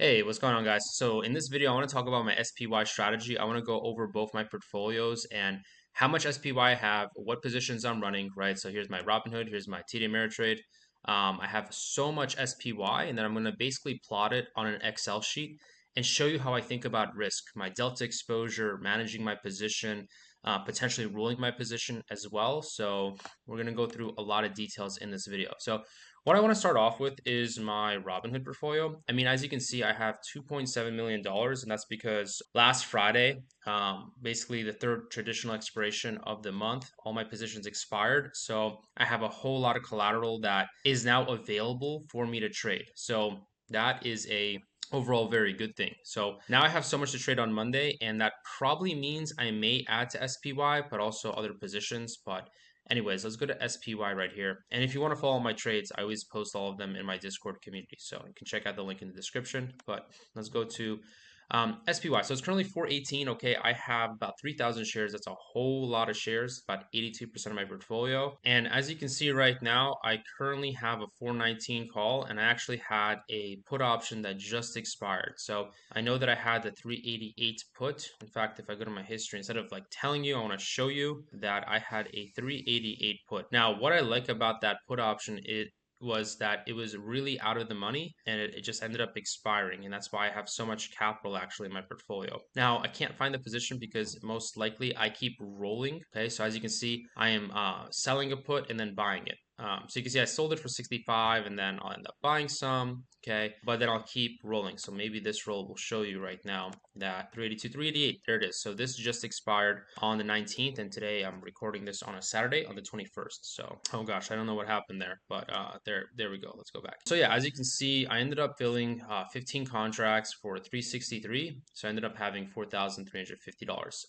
Hey, what's going on, guys? So in this video, I want to talk about my SPY strategy. I want to go over both my portfolios and how much SPY I have, what positions I'm running, right? So here's my Robinhood, here's my TD Ameritrade. I have so much SPY, and then I'm going to basically plot it on an Excel sheet and show you how I think about risk, my delta exposure, managing my position, potentially ruling my position as well. So we're going to go through a lot of details in this video. So what I want to start off with is my Robinhood portfolio. I mean, as you can see, I have $2.7 million, and that's because last Friday, basically the third traditional expiration of the month, all my positions expired. So I have a whole lot of collateral that is now available for me to trade. So that is a overall very good thing. So now I have so much to trade on Monday, and that probably means I may add to SPY, but also other positions. But anyways, let's go to SPY right here. And if you want to follow my trades, I always post all of them in my Discord community. So you can check out the link in the description. But let's go to SPY. So it's currently 418. Okay, I have about 3,000 shares. That's a whole lot of shares, about 82% of my portfolio. And as you can see right now, I currently have a 419 call, and I actually had a put option that just expired. So I know that I had the 388 put. In fact, if I go to my history, instead of like telling you, I want to show you that I had a 388 put. Now, what I like about that put option was that it was really out of the money, and it just ended up expiring, and that's why I have so much capital actually in my portfolio. Now I can't find the position because most likely I keep rolling. Okay, so as you can see, I am selling a put and then buying it. So you can see I sold it for 65, and then I'll end up buying some. Okay, but then I'll keep rolling. So maybe this roll will show you right now that 382, 388, there it is. So this just expired on the 19th, and today I'm recording this on a Saturday on the 21st. So, oh gosh, I don't know what happened there, but there we go. Let's go back. So yeah, as you can see, I ended up filling 15 contracts for 363. So I ended up having $4,350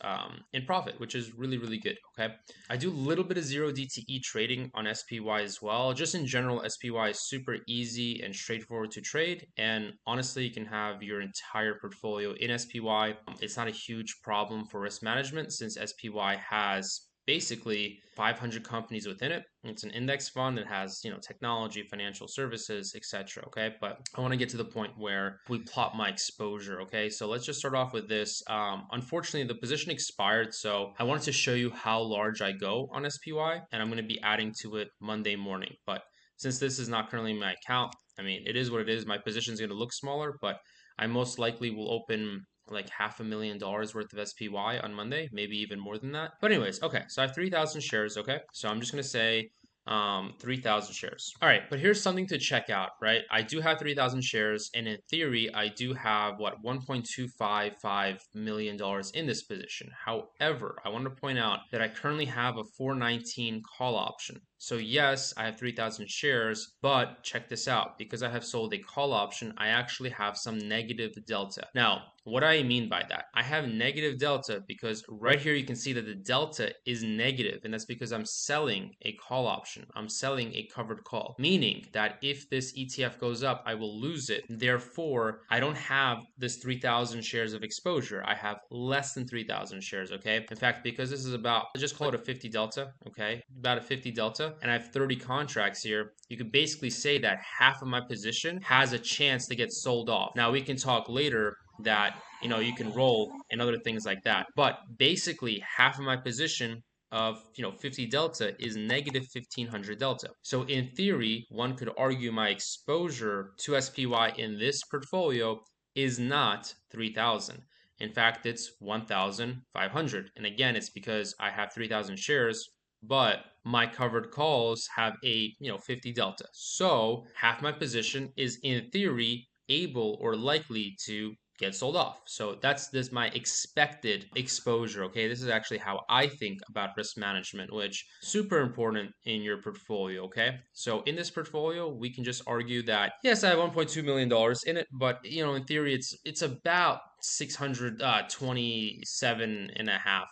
in profit, which is really, really good. Okay, I do a little bit of zero DTE trading on SPY as well. Just in general, SPY is super easy and straightforward to trade. And honestly, you can have your entire portfolio in SPY. It's not a huge problem for risk management since SPY has basically 500 companies within it. It's an index fund that has, technology, financial services, etc. Okay, but I want to get to the point where we plot my exposure. Okay, so let's just start off with this. Unfortunately, the position expired, so I wanted to show you how large I go on SPY, and I'm going to be adding to it Monday morning. But since this is not currently my account, I mean, it is what it is. My position is going to look smaller, but I most likely will open like $500,000 worth of SPY on Monday, maybe even more than that. But anyways, okay, so I have 3,000 shares, okay? So I'm just gonna say 3,000 shares. All right, but here's something to check out, right? I do have 3,000 shares, and in theory, I do have what $1.255 million in this position. However, I want to point out that I currently have a 419 call option. So yes, I have 3,000 shares, but check this out. Because I have sold a call option, I actually have some negative delta. Now, what do I mean by that? I have negative delta because right here you can see that the delta is negative, and that's because I'm selling a call option. I'm selling a covered call, meaning that if this ETF goes up, I will lose it. Therefore, I don't have this 3,000 shares of exposure. I have less than 3,000 shares, okay? In fact, because this is about, let's just call it a 50 delta, okay? About a 50 delta, and I have 30 contracts here, you could basically say that half of my position has a chance to get sold off. Now, we can talk later that you can roll and other things like that, but basically half of my position of 50 delta is negative 1,500 delta. So in theory, one could argue my exposure to SPY in this portfolio is not 3,000. In fact, it's 1,500. And again, it's because I have 3,000 shares, but my covered calls have a 50 delta. So half my position is in theory able or likely to get sold off. So that's this my expected exposure. Okay, this is actually how I think about risk management, which super important in your portfolio. Okay, so in this portfolio, we can just argue that yes, I have $1.2 million in it, but in theory, it's about 627,500.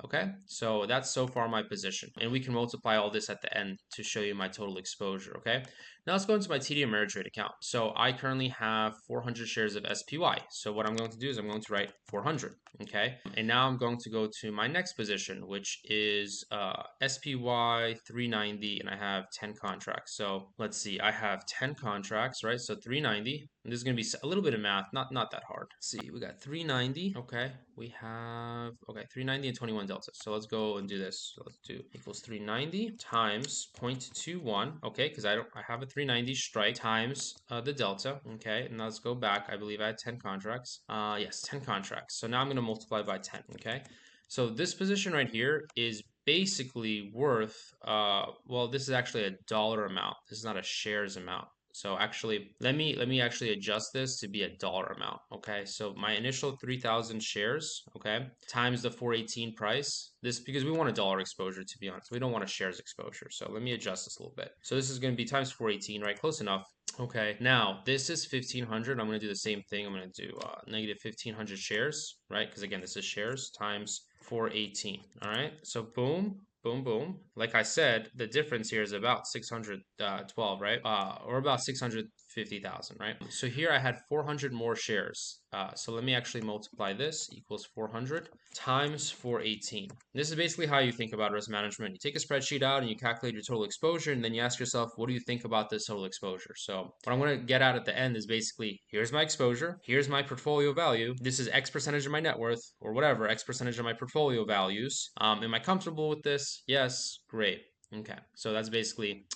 Okay, so that's so far my position, and we can multiply all this at the end to show you my total exposure. Okay, Now let's go into my TD Ameritrade account. So I currently have 400 shares of SPY. So what I'm going to do is I'm going to write 400, okay? And now I'm going to go to my next position, which is SPY 390, and I have 10 contracts. So let's see, I have 10 contracts, right? So 390. And this is going to be a little bit of math, not that hard. Let's see, we got 390. Okay, we have, okay, 390 and 21 delta. So let's go and do this. So let's do equals 390 times 0.21. Okay, because I have a 390 strike times the delta. Okay, and let's go back. I believe I had 10 contracts. Yes, 10 contracts. So now I'm going to multiply by 10. Okay, so this position right here is basically worth, well, this is actually a dollar amount. This is not a shares amount. So actually, let me actually adjust this to be a dollar amount. Okay, so my initial 3,000 shares, okay, times the 418 price. This because we want a dollar exposure, to be honest. We don't want a shares exposure. So let me adjust this a little bit. So this is going to be times 418, right? Close enough. Okay, now this is 1,500. I'm going to do the same thing. I'm going to do negative 1,500 shares, right? Because again, this is shares times 418. All right, so boom, boom, boom. Like I said, the difference here is about 612, right? Or about 650,000, right? So here I had 400 more shares. So let me actually multiply this equals 400 times 418. This is basically how you think about risk management. You take a spreadsheet out and you calculate your total exposure, and then you ask yourself, what do you think about this total exposure? So what I'm going to get at the end is basically, here's my exposure, here's my portfolio value, this is X percentage of my net worth, or whatever, X percentage of my portfolio values. Am I comfortable with this? Yes, great. Okay, so that's basically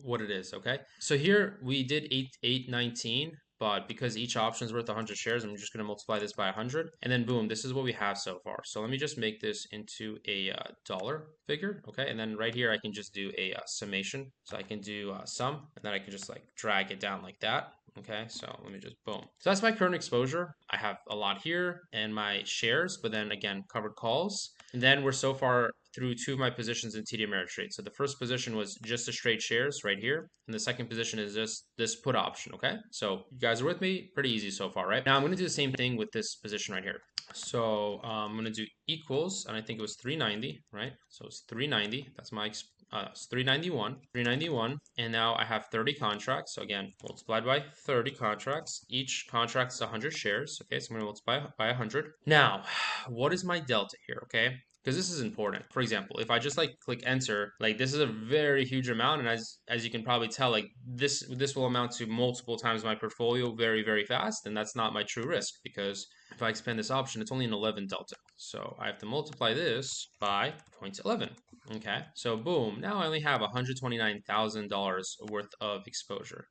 what it is. Okay, so here we did 819, but because each option is worth 100 shares, I'm just going to multiply this by 100, and then boom, this is what we have so far. So let me just make this into a dollar figure. Okay, and then right here I can just do a summation. So I can do sum, and then I can just like drag it down like that. Okay, so let me just boom. So that's my current exposure. I have a lot here and my shares, but then again, covered calls. And then we're so far through two of my positions in TD Ameritrade. So the first position was just the straight shares right here. And the second position is just this put option, okay? So you guys are with me? Pretty easy so far, right? Now I'm going to do the same thing with this position right here. So I'm going to do equals, and I think it was 390, right? So it's 390. That's my it's 391, and now I have 30 contracts. So again, multiplied by 30 contracts. Each contract is 100 shares. Okay, so I'm going to multiply by 100. Now, what is my delta here? Okay, because this is important. For example, if I just like click enter, like this is a very huge amount, and as you can probably tell, like this will amount to multiple times my portfolio very fast, and that's not my true risk, because if I expand this option, it's only an 11 delta. So I have to multiply this by 0.11. Okay, so boom, now I only have $129,000 worth of exposure.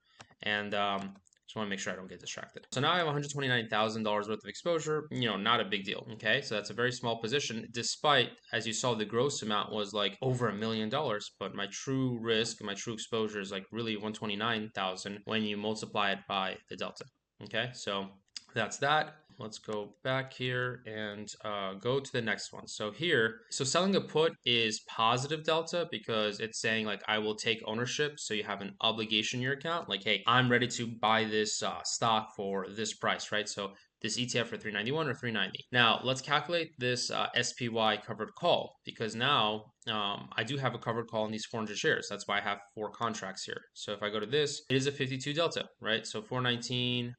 And just want to make sure I don't get distracted. So now I have $129,000 worth of exposure, not a big deal. Okay, so that's a very small position, despite, as you saw, the gross amount was like over $1 million, but my true risk, my true exposure is like really 129,000 when you multiply it by the delta. Okay, so that's that. Let's go back here and go to the next one. So here, so selling a put is positive delta because it's saying like I will take ownership. So you have an obligation in your account, like, hey, I'm ready to buy this stock for this price, right? So this ETF for 391 or 390. Now let's calculate this SPY covered call, because now I do have a covered call in these 400 shares. That's why I have 4 contracts here. So if I go to this, it is a 52 delta, right? So 419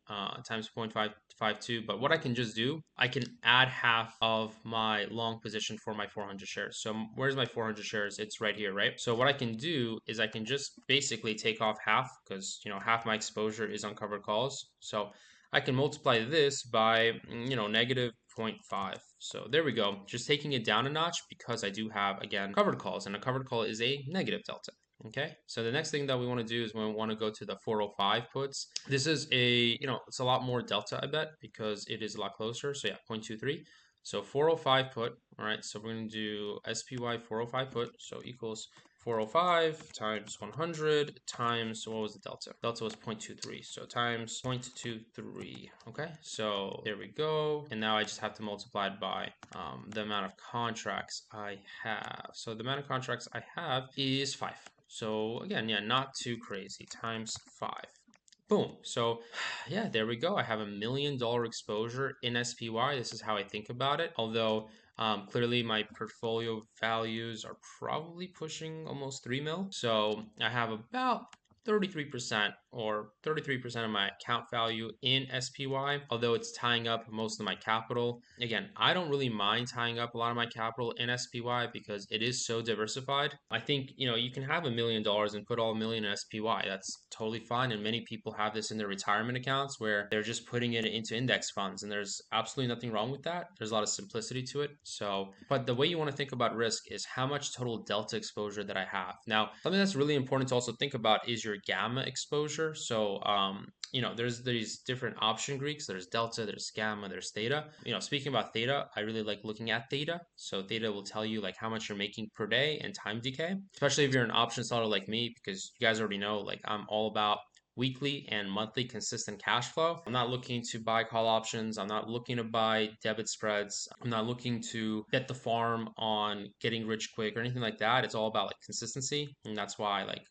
times 0.552. But what I can just do, I can add half of my long position for my 400 shares. So where's my 400 shares? It's right here, right? So what I can do is I can just basically take off half, because half my exposure is on covered calls. So I can multiply this by, negative 0.5. So there we go. Just taking it down a notch, because I do have, again, covered calls, and a covered call is a negative delta. Okay, so the next thing that we want to do is we want to go to the 405 puts. This is it's a lot more delta, I bet, because it is a lot closer. So yeah, 0.23. So 405 put, all right, so we're going to do SPY 405 put, so equals 405 times 100 times, what was the delta? Delta was 0.23, so times 0.23. Okay, so there we go. And now I just have to multiply it by the amount of contracts I have. So the amount of contracts I have is 5. So again, yeah, not too crazy, times 5. Boom. So yeah, there we go. I have $1 million exposure in SPY. This is how I think about it. Although clearly my portfolio values are probably pushing almost 3 mil. So I have about 33% or 33% of my account value in SPY, although it's tying up most of my capital. Again, I don't really mind tying up a lot of my capital in SPY because it is so diversified. I think, you can have $1 million and put all 1 million in SPY. That's totally fine. And many people have this in their retirement accounts where they're just putting it into index funds. And there's absolutely nothing wrong with that. There's a lot of simplicity to it. So, but the way you want to think about risk is how much total delta exposure that I have. Now, something that's really important to also think about is your gamma exposure. So, there's these different option Greeks. There's delta, there's gamma, there's theta. Speaking about theta, I really like looking at theta. So theta will tell you like how much you're making per day and time decay, especially if you're an option seller like me, because you guys already know, like I'm all about weekly and monthly consistent cash flow. I'm not looking to buy call options. I'm not looking to buy debit spreads. I'm not looking to bet the farm on getting rich quick or anything like that. It's all about like consistency. And that's why like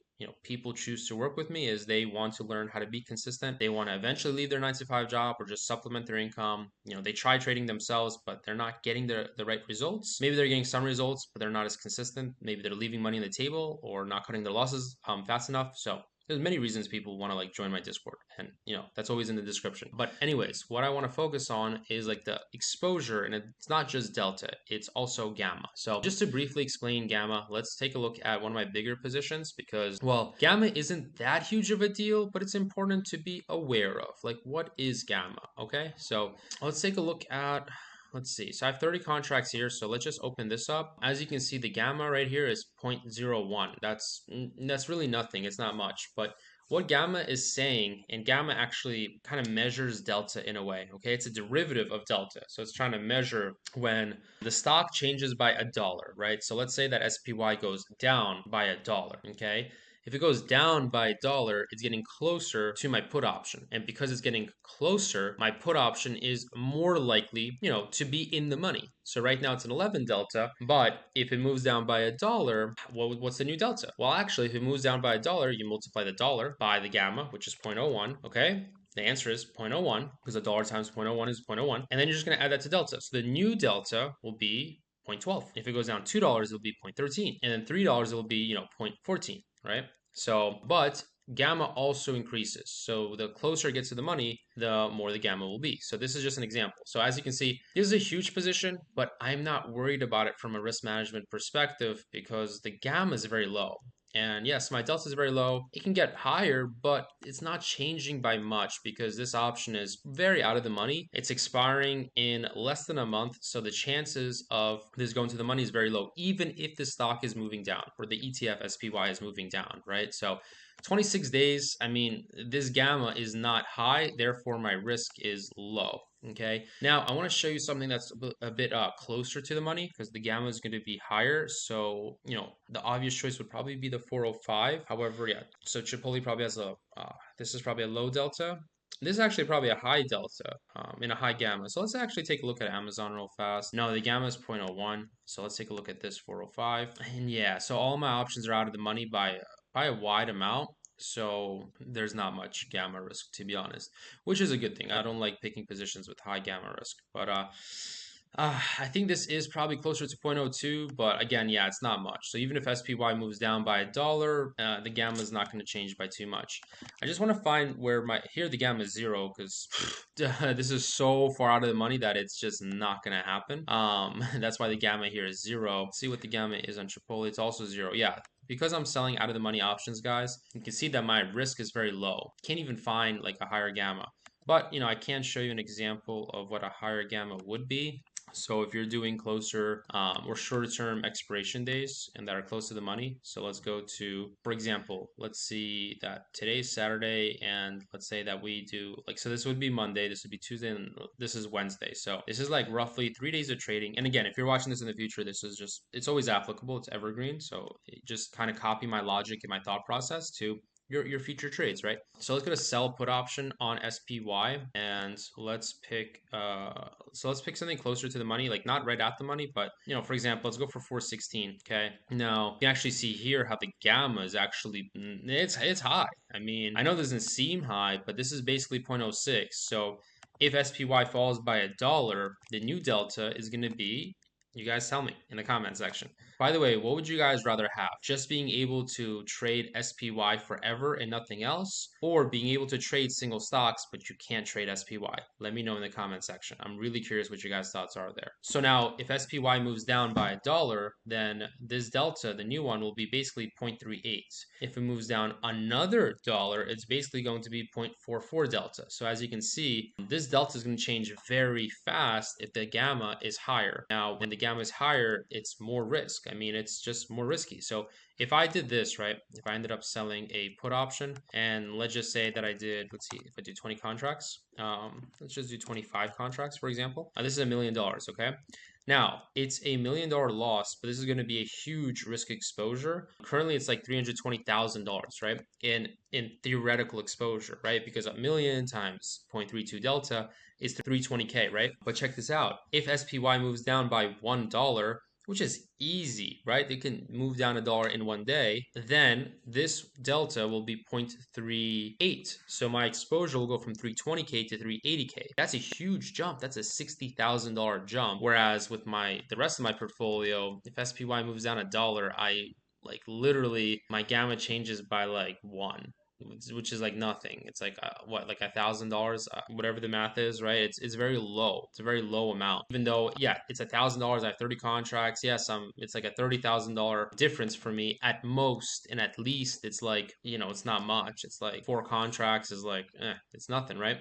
people choose to work with me is they want to learn how to be consistent. They want to eventually leave their 9 to 5 job or just supplement their income. They try trading themselves, but they're not getting the right results. Maybe they're getting some results, but they're not as consistent. Maybe they're leaving money on the table or not cutting their losses fast enough. So there's many reasons people want to like join my Discord, and that's always in the description. But anyways, what I want to focus on is like the exposure, and it's not just delta, it's also gamma. So just to briefly explain gamma, let's take a look at one of my bigger positions because, well, gamma isn't that huge of a deal, but it's important to be aware of. Like, what is gamma? Okay, so let's take a look at, let's see. So I have 30 contracts here. So let's just open this up. As you can see, the gamma right here is 0.01. That's really nothing. It's not much. But what gamma is saying, and gamma actually kind of measures delta in a way. Okay, it's a derivative of delta. So it's trying to measure when the stock changes by $1, right? So let's say that SPY goes down by $1. Okay. If it goes down by $1, it's getting closer to my put option. And because it's getting closer, my put option is more likely, to be in the money. So right now it's an 11 delta, but if it moves down by $1, what's the new delta? Well, actually, if it moves down by $1, you multiply the dollar by the gamma, which is 0.01, okay? The answer is 0.01 because a dollar times 0.01 is 0.01. And then you're just going to add that to delta. So the new delta will be 0.12. If it goes down $2, it'll be 0.13. And then $3, it'll be, 0.14, right? So, but gamma also increases. So the closer it gets to the money, the more the gamma will be. So this is just an example. So as you can see, this is a huge position, but I'm not worried about it from a risk management perspective because the gamma is very low. And yes, my delta is very low. It can get higher, but it's not changing by much because this option is very out of the money. It's expiring in less than a month. So the chances of this going to the money is very low, even if the stock is moving down or the ETF SPY is moving down, right? So 26 days, I mean, this gamma is not high, therefore my risk is low. Okay, now I want to show you something that's a bit closer to the money because the gamma is going to be higher. So, the obvious choice would probably be the 405. However, yeah, so Chipotle probably has this is probably a low delta. This is actually probably a high delta in a high gamma. So let's actually take a look at Amazon real fast. No, the gamma is 0.01. So let's take a look at this 405. And yeah, so all my options are out of the money by a wide amount. So there's not much gamma risk, to be honest, which is a good thing. I don't like picking positions with high gamma risk, but I think this is probably closer to 0.02, but again, yeah, it's not much. So even if SPY moves down by $1, the gamma is not going to change by too much. I just want to find where here the gamma is 0 because this is so far out of the money that it's just not going to happen. That's why the gamma here is 0. Let's see what the gamma is on Chipotle. It's also 0. Yeah, because I'm selling out of the money options, guys, you can see that my risk is very low. Can't even find like a higher gamma. But, I can show you an example of what a higher gamma would be. So if you're doing closer or shorter term expiration days and that are close to the money, so let's go to, for example, let's see that today's Saturday and let's say that we do like, so this would be Monday, this would be Tuesday, and this is Wednesday. So this is like roughly 3 days of trading. And again, if you're watching this in the future, this is just, it's always applicable. It's evergreen. So just kind of copy my logic and my thought process to your future trades, right? So let's go to sell put option on SPY and let's pick something closer to the money, like not right at the money, but for example, let's go for 416. Okay. Now you can actually see here how the gamma is actually it's high. I mean, I know this doesn't seem high, but this is basically 0.06. So if SPY falls by $1, the new delta is going to be You guys tell me in the comment section. By the way, what would you guys rather have? Just being able to trade SPY forever and nothing else, or being able to trade single stocks, but you can't trade SPY? Let me know in the comment section. I'm really curious what you guys' thoughts are there. So now, if SPY moves down by $1, then this delta, the new one, will be basically 0.38. If it moves down another dollar, it's basically going to be 0.44 delta. So as you can see, this delta is going to change very fast if the gamma is higher. Now, when the gamma is higher, it's more risk. I mean, it's just more risky. So if I did this, right, if I ended up selling a put option, and let's just say that I did, let's see, if I do 20 contracts, let's just do 25 contracts, for example. This is $1 million, okay? Now, it's a $1 million loss, but this is going to be a huge risk exposure. Currently, it's like $320,000, right? In theoretical exposure, right? Because a million times 0.32 delta is 320K, right? But check this out. If SPY moves down by $1, which is easy, right? They can move down $1 in one day. Then this delta will be 0.38. So my exposure will go from 320K to 380K. That's a huge jump. That's a $60,000 jump. Whereas with the rest of my portfolio, if SPY moves down $1, I like literally my gamma changes by like one, which is like nothing. It's like what, like $1,000, whatever the math is, right? It's very low. It's a very low amount. Even though, yeah, it's $1,000. I have 30 contracts. Yes, it's like a $30,000 difference for me at most, and at least it's like, it's not much. It's like 4 contracts is like, it's nothing, right?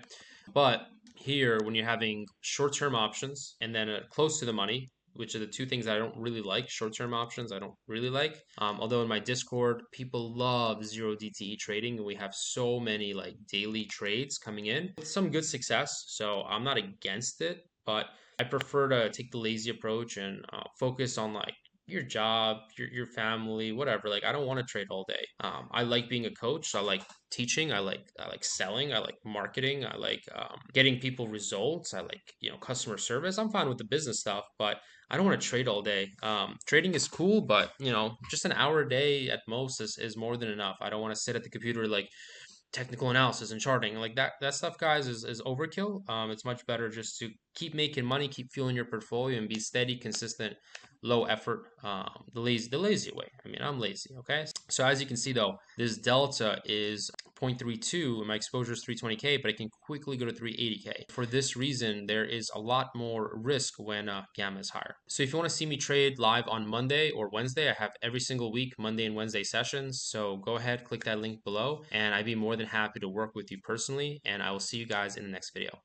But here, when you're having short-term options and then close to the money, which are the two things I don't really like. Short-term options, I don't really like. Although in my Discord, people love zero DTE trading, and we have so many like daily trades coming in with some good success. So I'm not against it, but I prefer to take the lazy approach and focus on like your job, your family, whatever. Like I don't want to trade all day. I like being a coach. So I like teaching. I like selling. I like marketing. I like getting people results. I like customer service. I'm fine with the business stuff, but I don't want to trade all day. Trading is cool, but just an hour a day at most is more than enough. I don't want to sit at the computer like technical analysis and charting like that stuff, guys, is overkill. It's much better just to keep making money, keep fueling your portfolio, and be steady, consistent, low effort, the lazy way. I mean, I'm lazy. Okay, so as you can see though, this delta is 0.32 and my exposure is 320K, but I can quickly go to 380K. For this reason, there is a lot more risk when gamma is higher. So if you want to see me trade live on Monday or Wednesday, I have every single week Monday and Wednesday sessions. So go ahead, click that link below, and I'd be more than happy to work with you personally. And I will see you guys in the next video.